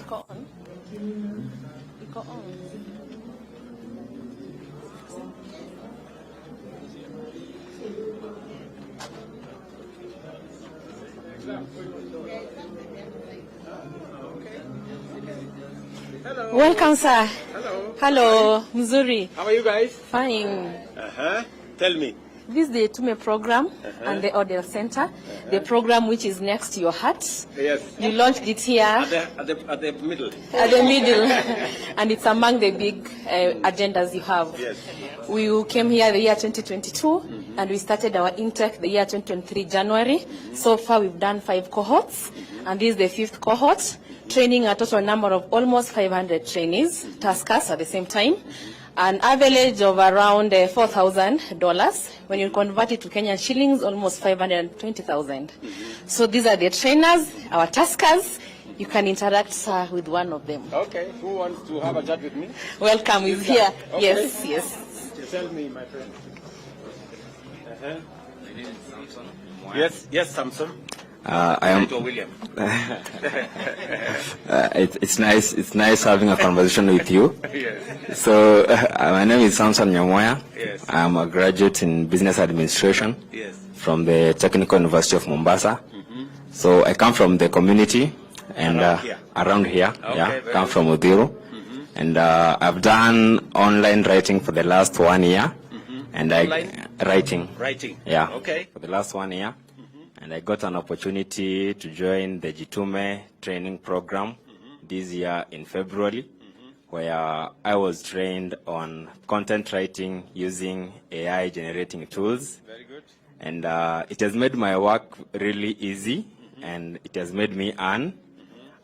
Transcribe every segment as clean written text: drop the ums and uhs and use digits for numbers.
Iko on. Iko on. Hello. Welcome, sir. Hello. Hello, Mzuri. How are you guys? Fine. Tell me. This is the Tume program and the Odell Center, the program which is next to your heart. Yes. You launched it here At the middle. at the middle, and it's among the big agendas you have. Yes. We came here the year 2022, and we started our intake the year 2023 January. So far, we've done 5 cohorts, and this is the 5th cohort, training a total number of almost 500 trainees, taskers at the same time, an average of around $4,000. When you convert it to Kenyan shillings, almost 520,000. So these are the trainers, our taskers. You can interact with one of them. Okay. Who wants to have a chat with me? Welcome, is here. Okay. Yes, yes. Tell me, my friend. Yes, Samson. I am William. it's nice having a conversation with you. Yes. So my name is Samson Nyamoya. Yes. I'm a graduate in business administration. Yes. From the Technical University of Mombasa. So I come from the community and around here. Okay, Come from Udhiru. And I've done online writing for the last 1 year. And writing. Yeah. Okay. For the last 1 year. And I got an opportunity to join the Jitume training program this year in February, where I was trained on content writing using AI generating tools. Very good. And it has made my work really easy, and it has made me earn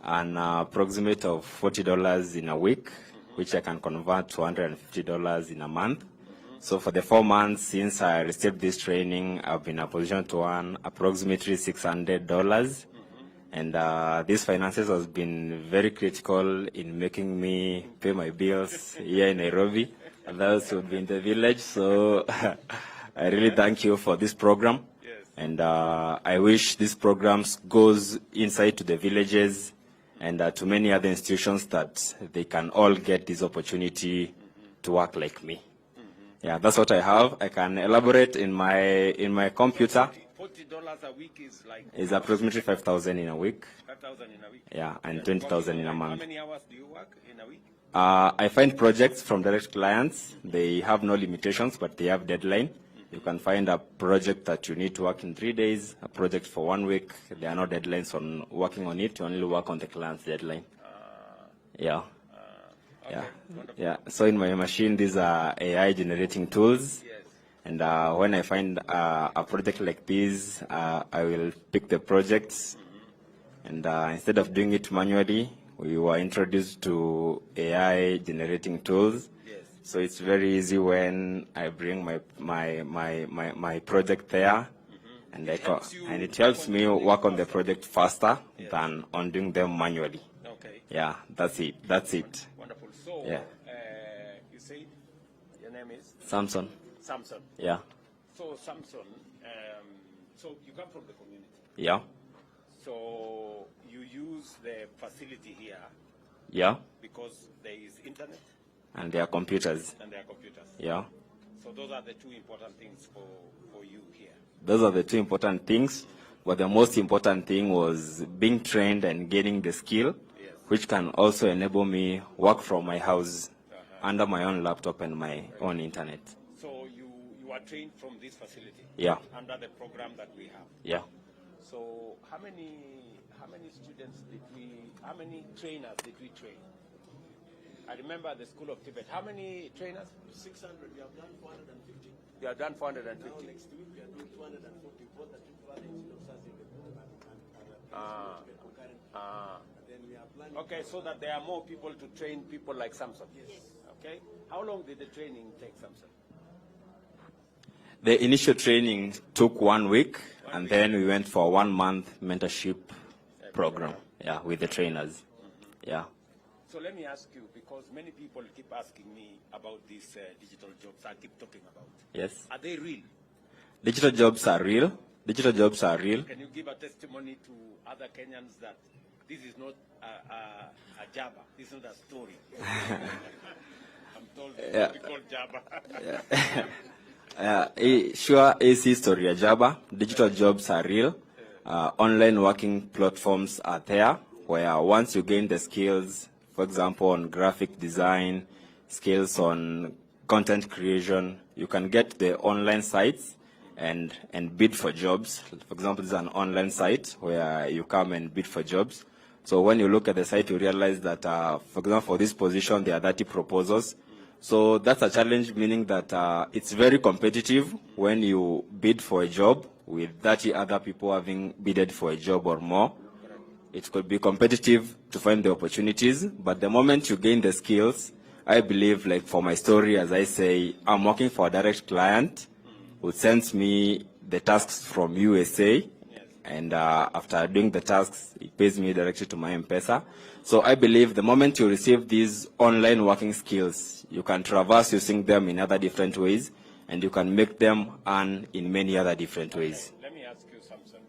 an approximate of $40 in a week, which I can convert to $150 in a month. So for the 4 months since I received this training, I've been in a position to earn approximately $600. And these finances has been very critical in making me pay my bills here in Nairobi. Others would be in the village. So I really thank you for this program. Yes. And I wish this program goes inside to the villages and to many other institutions that they can all get this opportunity to work like me. Yeah, that's what I have. I can elaborate in my computer. $40 a week is like. It's approximately 5,000 in a week. 5,000 in a week. Yeah, and 20,000 in a month. How many hours do you work in a week? I find projects from direct clients. They have no limitations, but they have deadline. You can find a project that you need to work in 3 days, a project for 1 week. There are no deadlines on working on it. You only work on the client's deadline. Yeah. Okay. Yeah. Wonderful. Yeah. So in my machine, these are AI generating tools. Yes. And when I find a project like this, I will pick the projects. And instead of doing it manually, we were introduced to AI generating tools. Yes. So it's very easy when I bring my project there, and it helps me work on the project faster than on doing them manually. Okay. Yeah, that's it. Wonderful. So, Yeah. you said your name is Samson. Samson. Yeah. So, Samson, so you come from the community. Yeah. So, you use the facility here Yeah. because there is internet And their computers. and there are computers. Yeah. So, those are the two important things for you here. Those are the two important things. But the most important thing was being trained and getting the skill, Yes. which can also enable me work from my house under my own laptop and my own internet. So, you are trained from this facility? Yeah. Under the program that we have. Yeah. So, how many trainers did we train? I remember the School of Tibet. How many trainers? 600. We have done 450. You have done 450. Now next week we are doing 240. Both the two valid officers in the group and concurrent. And then we are planning. Okay, so that there are more people to train people like Samson. Yes. Okay. How long did the training take, Samson? The initial training took 1 week, and then we went for a 1 month mentorship program. Yeah, with the trainers. Yeah. So let me ask you, because many people keep asking me about these digital jobs I keep talking about. Yes. Are they real? Digital jobs are real. Digital jobs are real. Can you give a testimony to other Kenyans that this is not a Java. This is not a story. I'm told it's called Java. Sure, is history a Java. Digital jobs are real. Online working platforms are there, where once you gain the skills, for example, on graphic design, skills on content creation, you can get the online sites and bid for jobs. For example, this is an online site where you come and bid for jobs. So when you look at the site, you realize that, for example, for this position, there are 30 proposals. So that's a challenge, meaning that it's very competitive when you bid for a job with 30 other people having bidded for a job or more. It could be competitive to find the opportunities, but the moment you gain the skills, I believe, like for my story, as I say, I'm working for a direct client who sends me the tasks from USA, and after doing the tasks, it pays me directly to my M-Pesa. So I believe the moment you receive these online working skills, you can traverse using them in other different ways, and you can make them earn in many other different ways. Let me ask you, Samson.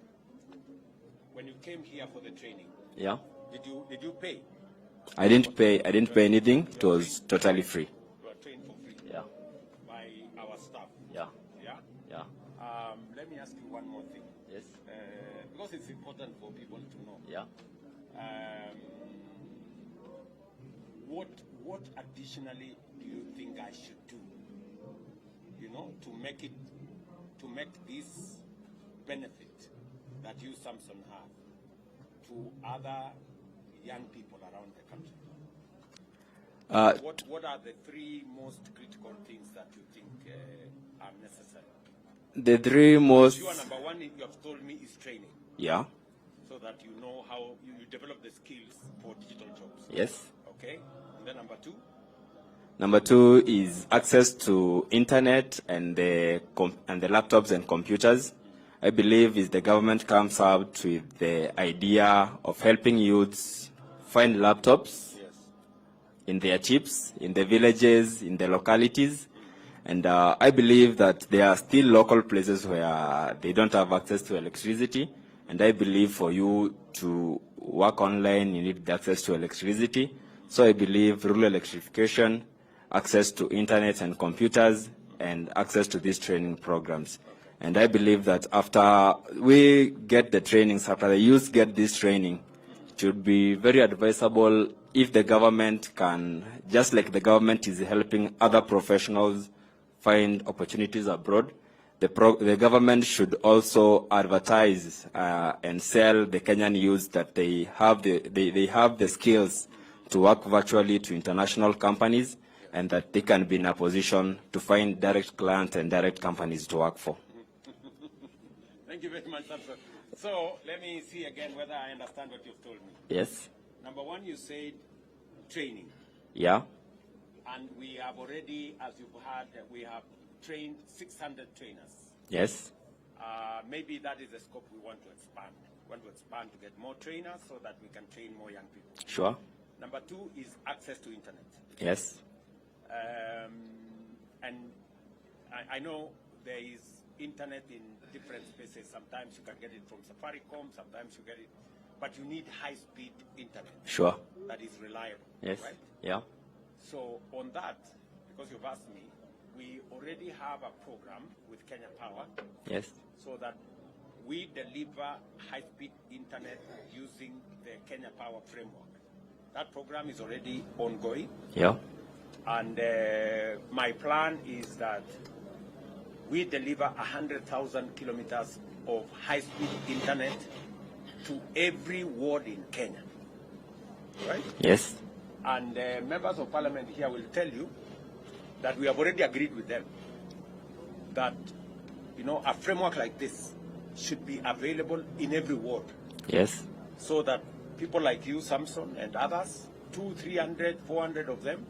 When you came here for the training, Yeah. did you pay? I didn't pay anything. It was totally free. You were trained for free. Yeah. By our staff. Yeah. Yeah. Yeah. Let me ask you one more thing. Yes. Because it's important for people to know. Yeah. What additionally do you think I should do? You know, to make this benefit that you, Samson, have to other young people around the country? What are the three most critical things that you think are necessary? The three most. You are number one. You have told me is training. Yeah. So that you know how you develop the skills for digital jobs. Yes. Okay. And then number two. Number two is access to internet and the laptops and computers. I believe if the government comes out with the idea of helping youths find laptops in their chips, in the villages, in the localities, and I believe that there are still local places where they don't have access to electricity, and I believe for you to work online, you need access to electricity. So I believe rural electrification, access to internet and computers, and access to these training programs. And I believe that after we get the trainings, after the youth get this training, it would be very advisable if the government can, just like the government is helping other professionals find opportunities abroad, the government should also advertise and sell the Kenyan youth that they have the skills to work virtually to international companies, and that they can be in a position to find direct clients and direct companies to work for. Thank you very much, Samson. So let me see again whether I understand what you've told me. Yes. Number one, you said training. Yeah. And we have already, as you've heard, we have trained 600 trainers. Yes. Maybe that is the scope we want to expand. We want to expand to get more trainers so that we can train more young people. Sure. Number two is access to internet. Yes. And I know there is internet in different spaces. Sometimes you can get it from Safaricom, sometimes you get it, but you need high-speed internet. Sure. That is reliable. Yes. Right? Yeah. So on that, because you've asked me, we already have a program with Kenya Power. Yes. So that we deliver high-speed internet using the Kenya Power framework. That program is already ongoing. Yeah. And my plan is that we deliver 100,000 kilometers of high-speed internet to every ward in Kenya. Right? Yes. And members of parliament here will tell you that we have already agreed with them that, you know, a framework like this should be available in every ward. Yes. So that people like you, Samson, and others, 200, 300, 400 of them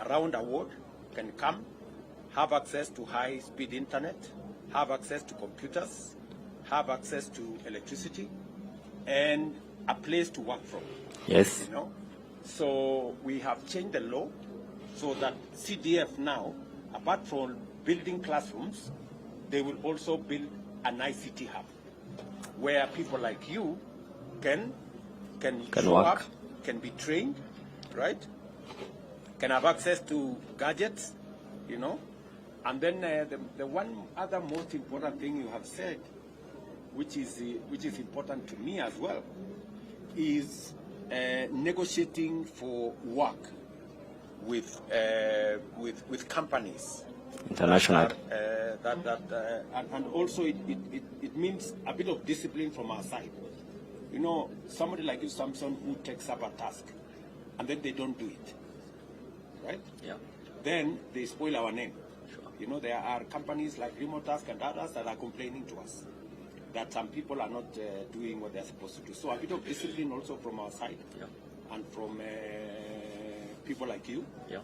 around a ward can come, have access to high-speed internet, have access to computers, have access to electricity, and a place to work from. Yes. You know? So we have changed the law so that CDF now, apart from building classrooms, they will also build an ICT hub where people like you can show work. up, can be trained, right? Can have access to gadgets, you know. And then the one other most important thing you have said, which is important to me as well, is negotiating for work with companies. International. And also it means a bit of discipline from our side. You know, somebody like you, Samson, who takes up a task and then they don't do it, right? Yeah. Then they spoil our name. Sure. You know, there are companies like Remote Task and others that are complaining to us that some people are not doing what they're supposed to do. So a bit of discipline also from our side, yeah, and from people like you, yeah,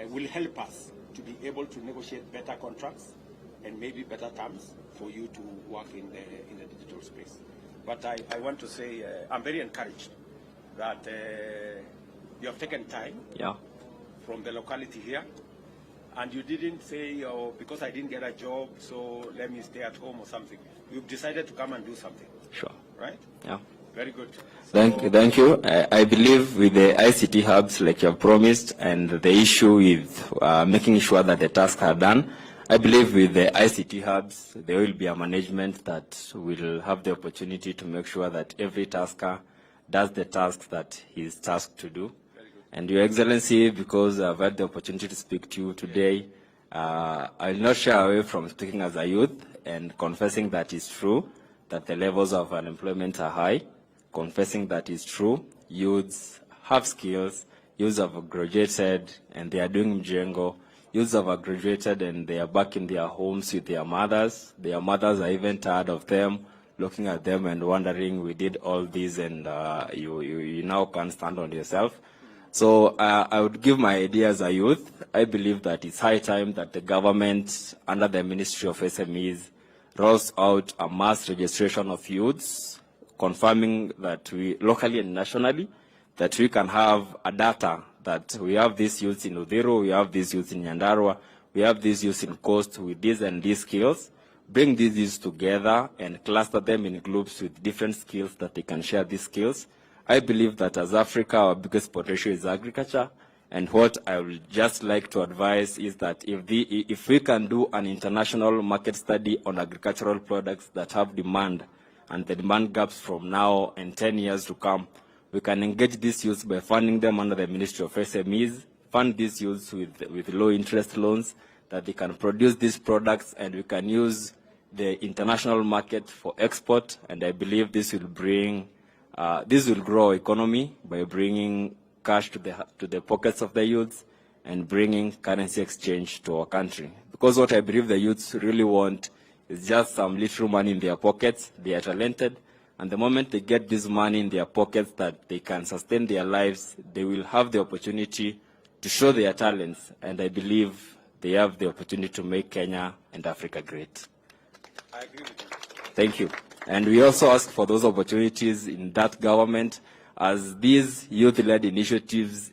will help us to be able to negotiate better contracts and maybe better terms for you to work in the digital space. But I want to say I'm very encouraged that you have taken time, yeah, from the locality here, and you didn't say, oh, because I didn't get a job, so let me stay at home or something. You've decided to come and do something. Sure. Right? Yeah. Very good. Thank you. I believe with the ICT hubs, like you have promised, and the issue with making sure that the tasks are done, I believe with the ICT hubs, there will be a management that will have the opportunity to make sure that every tasker does the tasks that he is tasked to do. And Your Excellency, because I've had the opportunity to speak to you today, I'll not shy away from speaking as a youth and confessing that it's true that the levels of unemployment are high, confessing that it's true, youths have skills, youths have graduated and they are doing mjengo, youths have graduated and they are back in their homes with their mothers are even tired of them, looking at them and wondering, we did all this and you now can't stand on yourself. So I would give my idea as a youth. I believe that it's high time that the government, under the Ministry of SMEs, rolls out a mass registration of youths, confirming that we, locally and nationally, that we can have a data that we have these youths in Udhiru, we have these youths in Nyandarua, we have these youths in Coast with these and these skills, bring these youths together and cluster them in groups with different skills that they can share these skills. I believe that as Africa, our biggest potential is agriculture, and what I would just like to advise is that if we can do an international market study on agricultural products that have demand, and the demand gaps from now and 10 years to come, we can engage these youths by funding them under the Ministry of SMEs, fund these youths with low interest loans, that they can produce these products, and we can use the international market for export, and I believe this will bring this will grow our economy by bringing cash to the pockets of the youths and bringing currency exchange to our country. Because what I believe the youths really want is just some little money in their pockets. They are talented, and the moment they get this money in their pockets that they can sustain their lives, they will have the opportunity to show their talents, and I believe they have the opportunity to make Kenya and Africa great. I agree with you. Thank you. And we also ask for those opportunities in that government as these youth-led initiatives,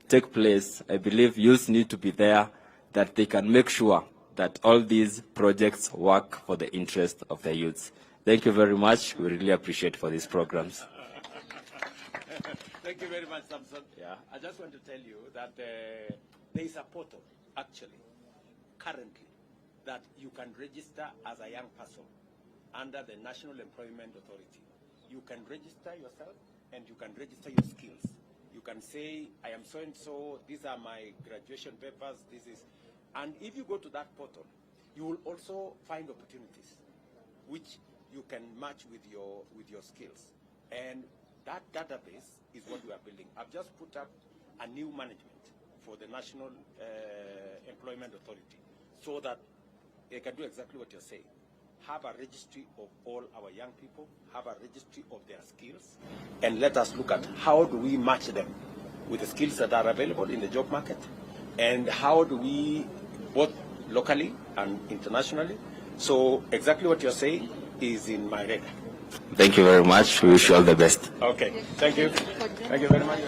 take place. I believe youth need to be there, that they can make sure that all these projects work for the interest of the youths. Thank you very much. We really appreciate for these programs. Thank you very much, Samson. Yeah. I just want to tell you that there is a portal, actually, currently, that you can register as a young person under the National Employment Authority. You can register yourself and you can register your skills. You can say, I am so-and-so, these are my graduation papers, and if you go to that portal, you will also find opportunities which you can match with your skills. And that database is what we are building. I've just put up a new management for the National Employment Authority so that they can do exactly what you're saying. Have a registry of all our young people, have a registry of their skills, and let us look at how do we match them with the skills that are available in the job market, and how do we, both locally and internationally. So exactly what you're saying is in my radar. Thank you very much. We wish you all the best. Okay. Thank you. Thank you very much.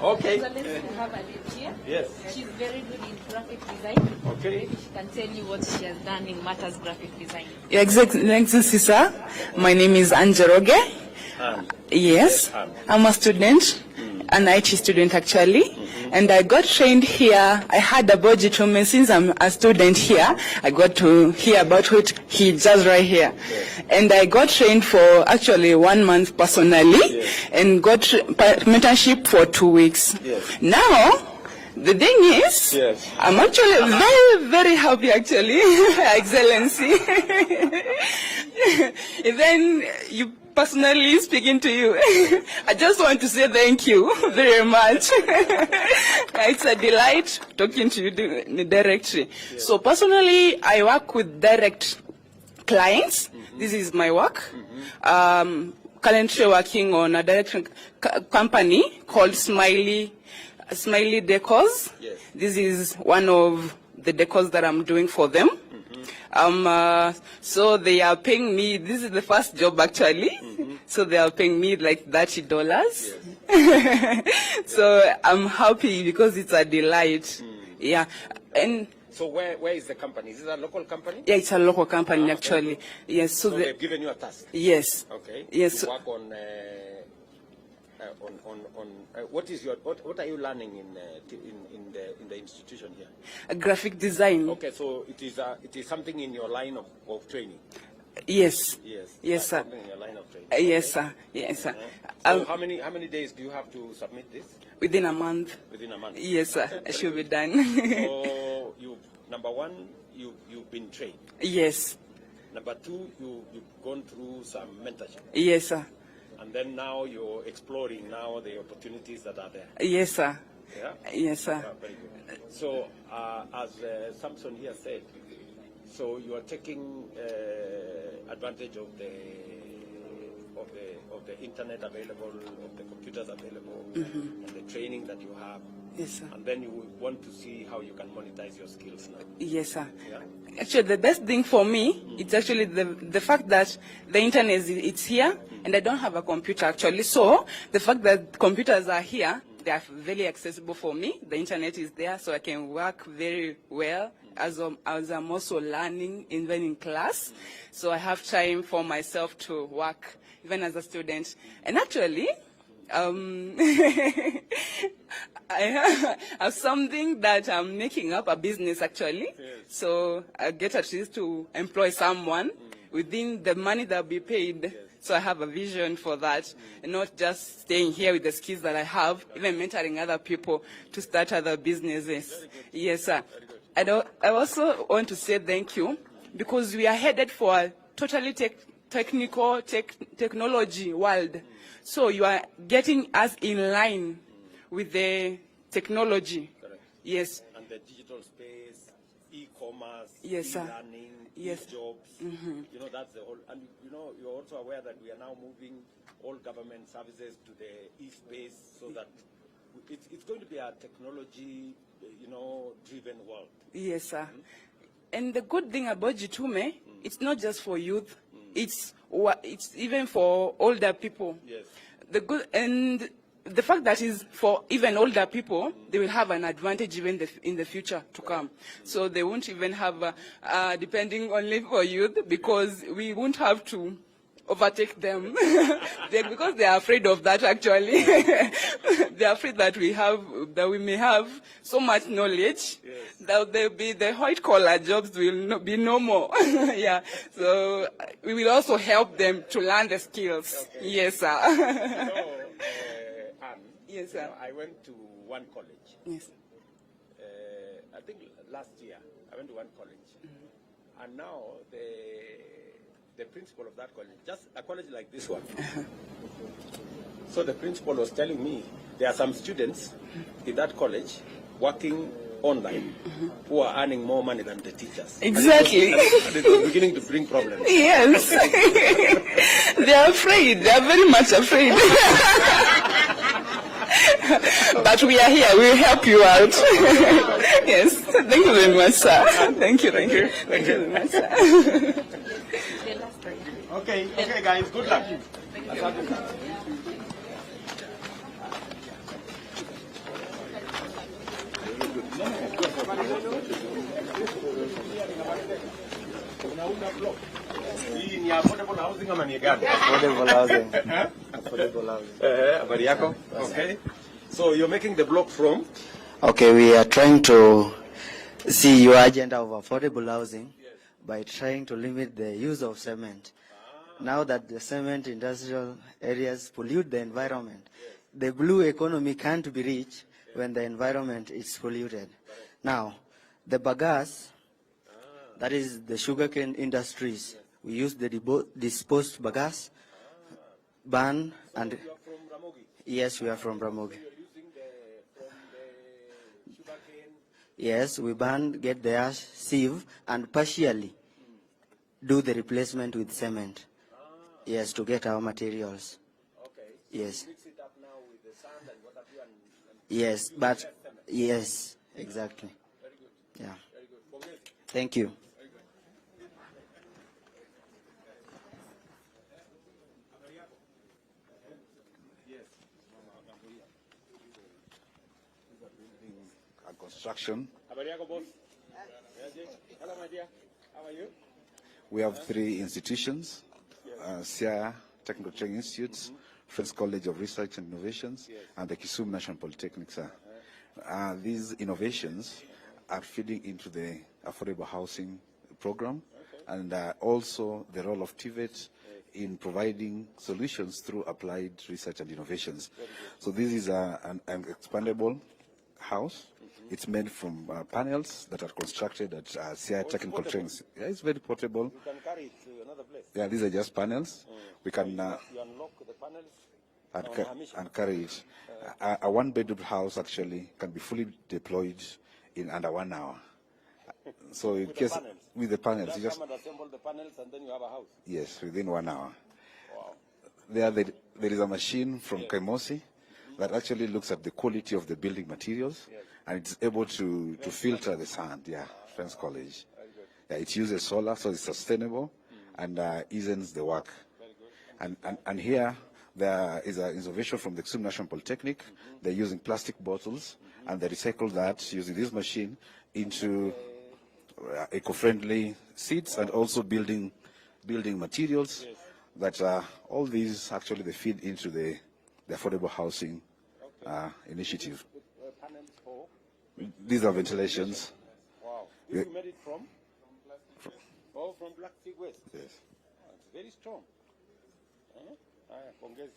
Okay. We have a lady here. Yes. She's very good in graphic design. Okay. Maybe she can tell you what she has done in matters graphic design. Your Excellency, sir, my name is Angeroge. Yes, I'm a student, an IT student actually, and I got trained here. I heard about Jitume since I'm a student here. I got to hear about what he does right here, and I got trained for actually 1 month personally, and got mentorship for 2 weeks. Now, the thing is, I'm actually very, very happy actually, Excellency. Even you personally speaking to you, I just want to say thank you very much. It's a delight talking to you directly. So personally, I work with direct clients. This is my work. Currently working on a direct company called Smiley Decors. This is one of the decors that I'm doing for them. So they are paying me, this is the first job actually, so they are paying me like $30. So I'm happy because it's a delight. Yeah. And so where is the company? Is it a local company? yeah, it's a local company actually. Okay. Yes. So they've given you a task? Yes. Okay. Yes. You work on what is your what are you learning in the institution here? A graphic design. Okay, so it is something in your line of training. Yes. Yes, sir. Something in your line of training. Yes, sir. Yes, sir. So how many days do you have to submit this? Within a month. Within a month. Yes, sir. It should be done. So number one, you've been trained. Yes. Number two, you've gone through some mentorship. Yes, sir. And then now you're exploring now the opportunities that are there. Yes, sir. Yeah? Yes, sir. Very good. So, as Samson here said, so you are taking advantage of the internet available, of the computers available, and the training that you have. Yes, sir. And then you want to see how you can monetize your skills now. Yes, sir. Yeah? Actually, the best thing for me, it's actually the fact that the internet it's here, and I don't have a computer actually. So the fact that computers are here, they are very accessible for me. The internet is there, so I can work very well as I'm also learning, even in class. So I have time for myself to work, even as a student. And actually, I have something that I'm making up, a business actually. So I get at least to employ someone within the money that will be paid. So I have a vision for that, and not just staying here with the skills that I have, even mentoring other people to start other businesses. Yes, sir. I also want to say thank you, because we are headed for a totally technology world. So you are getting us in line with the technology. Correct. Yes. And the digital space, e-commerce, Yes, sir. e-learning, Yes. e-jobs. You know, that's the whole. And you know, you're also aware that we are now moving all government services to the e-space, so that it's going to be a technology, driven world. Yes, sir. And the good thing about Jitume, it's not just for youth. It's even for older people. Yes. The fact that is for even older people, they will have an advantage even in the future to come. So they won't even have, depending only for youth, because we won't have to overtake them because they are afraid of that actually. They are afraid that we may have so much knowledge that the white collar jobs will be no more. Yeah. So we will also help them to learn the skills. Okay. Yes, sir. Anne, yes, sir. I went to one college. Yes. I think last year I went to one college, and now the principal of that college, just a college like this one. So the principal was telling me there are some students in that college working online who are earning more money than the teachers. Exactly. And it was beginning to bring problems. Yes. They are afraid. They are very much afraid. But we are here. We will help you out. Yes. Thank you very much, sir. Thank you. Thank you very much, sir. Okay, guys, good luck. Hii ni affordable housing ama ni gani? Affordable housing. Habari yako? Okay. So you're making the block from? Okay, we are trying to see your agenda of affordable housing by trying to limit the use of cement. Now that the cement industrial areas pollute the environment, the blue economy can't be reached when the environment is polluted. Now, the bagasse, that is the sugarcane industries, we use the disposed bagasse, burn, and You are from Ramogi? yes, we are from Ramogi. You're using from the sugarcane? Yes, we burn, get the ash, sieve, and partially do the replacement with cement. Yes, to get our materials. Okay. Yes. Mix it up now with the sand and what have you and Yes, but yes, exactly. very good. Yeah. Very good. Pongezi. Thank you. And construction. Habari yako, boss? Hello, my dear. How are you? We have 3 institutions, SIA Technical Training Institutes, Friends College of Research and Innovations, and the Kisumu National Polytechnic, sir. These innovations are feeding into the affordable housing program, and also the role of Tvet in providing solutions through applied research and innovations. So this is an expandable house. It's made from panels that are constructed at CI Technical Training. Yeah, it's very portable. You can carry it to another place. Yeah, these are just panels. We can You unlock the panels and carry it. A one-bedroom house actually can be fully deployed in under 1 hour. So in case panels? with the panels, you Just just come and assemble the panels and then you have a house. yes, within 1 hour. Wow. There is a machine from Kemosi that actually looks at the quality of the building materials, and it's able to filter the sand. Yeah, Friends College. Yeah, it uses solar, so it's sustainable and eases the work. And here there is an innovation from the Kisumu National Polytechnic. They're using plastic bottles, and they recycle that using this machine into eco-friendly seats and also building materials. That all these actually they feed into the affordable housing initiative. Panels for? These are ventilations. Wow. You made it from? From plastic waste? Yes. It's very strong. Pongezi.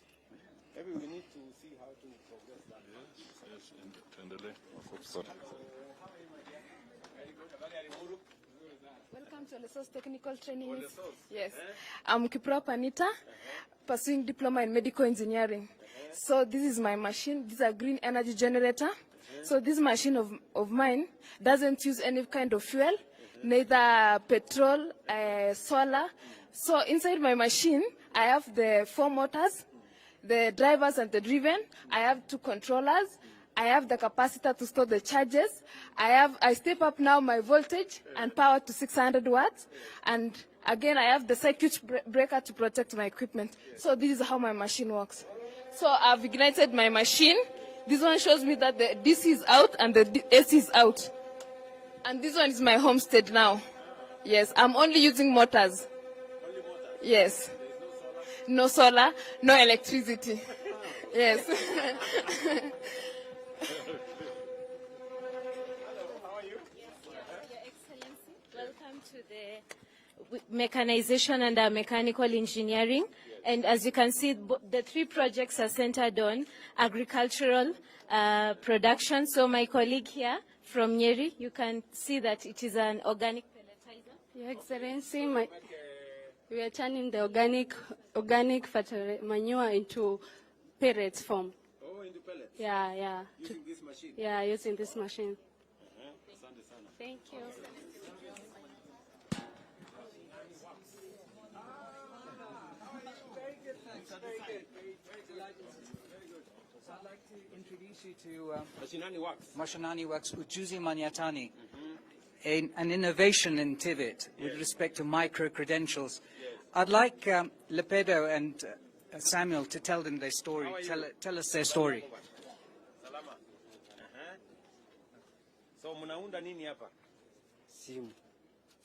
Maybe we need to see how to progress that. Welcome to Lesos Technical Training. Yes. I'm Kiprop Anita, pursuing diploma in medical engineering. So this is my machine. This is a green energy generator. So this machine of mine doesn't use any kind of fuel, neither petrol, solar. So inside my machine, I have the 4 motors, the drivers and the driven. I have 2 controllers. I have the capacitor to store the charges. I step up now my voltage and power to 600 watts. And again, I have the circuit breaker to protect my equipment. So this is how my machine works. So I've ignited my machine. This one shows me that the DC is out and the AC is out. And this one is my homestead now. Yes, I'm only using motors. Yes. No solar, no electricity. Yes. Your Excellency, welcome to the mechanization and mechanical engineering. And as you can see, the 3 projects are centered on agricultural production. So my colleague here from Nyeri, you can see that it is an organic pelletizer. Your Excellency, we are turning the organic manure into pellets form. Oh, into pellets? Yeah. Using this machine? Yeah, using this machine. Thank you. So I'd like to introduce you to Mashinani works. Mashinani Works Ujuzi Maniatani, an innovation in Tvet with respect to micro-credentials. I'd like Lepedo and Samuel to tell them their story. Tell us their story. Salama. So mnaunda nini hapa? Simu.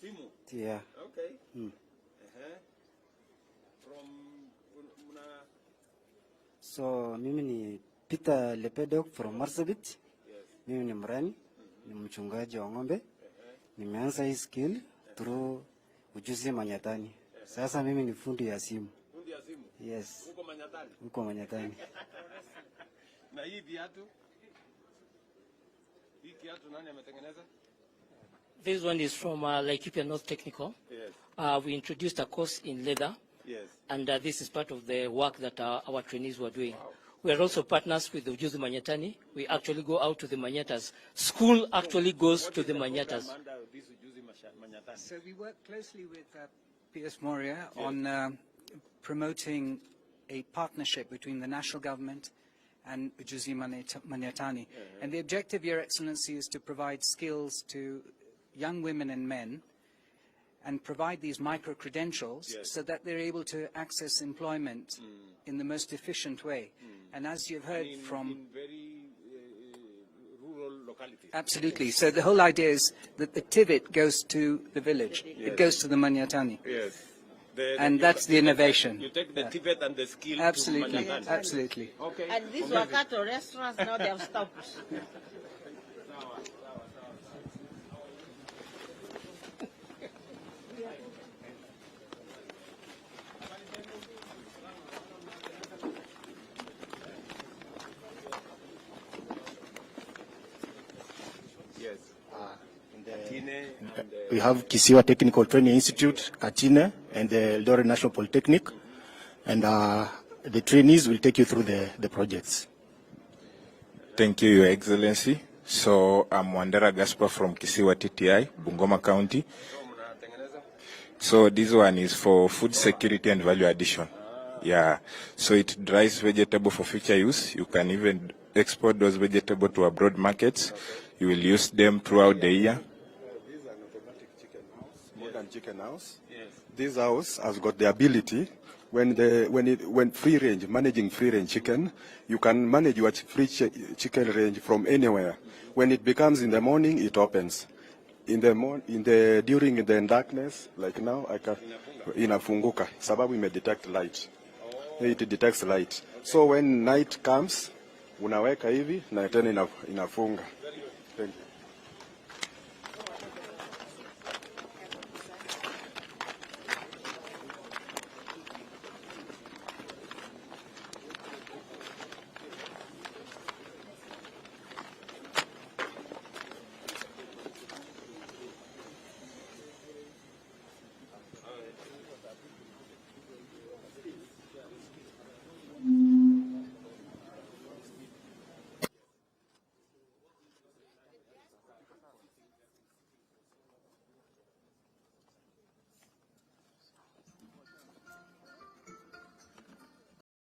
Simu? Yeah. Okay. From So mimi ni Peter Lepedok from Marsabit. Mimi ni mrani, ni mchungaji wa ng'ombe. Nimeanza hii skill through ujuzi Manyatani. Sasa mimi ni fundi ya simu. Fundi ya simu? Yes. Uko Manyatani? Uko Manyatani. Na hii viatu? Hii kiatu nani ametengeneza? This one is from Laikipia North Technical. Yes. We introduced a course in leather. Yes. And this is part of the work that our trainees were doing. Wow. We are also partners with the Ujuzi Manyatani. We actually go out to the Manyatas. School actually goes to the Manyatas. So we work closely with PS Moria on promoting a partnership between the national government and Ujuzi Manyatani. And the objective, Your Excellency, is to provide skills to young women and men and provide these micro-credentials so that they're able to access employment in the most efficient way. And as you've heard from... In very rural localities. Absolutely. So the whole idea is that the Tvet goes to the village. Yes. It goes to the Manyatani. Yes. And that's the innovation. You take the Tvet and the skill Absolutely. to Manyatani. Absolutely. Okay. And these Wakato restaurants, now they have stopped. We have Kisiwa Technical Training Institute, Atine, and the Eldoret National Polytechnic. And the trainees will take you through the projects. Thank you, Your Excellency. So I'm Wandera Gaspar from Kisiwa TTI, Bungoma County. So this one is for food security and value addition. Yeah, so it dries vegetable for future use. You can even export those vegetables to abroad markets. You will use them throughout the year. This is an automatic chicken house, modern chicken house. Yes. This house has got the ability, when free range, managing free range chicken, you can manage your chicken range from anywhere. When it becomes in the morning, it opens. During the darkness, like now, I can inafunguka, sababu ime detect light. It detects light. So when night comes, unaweka hivi na tena inafunga.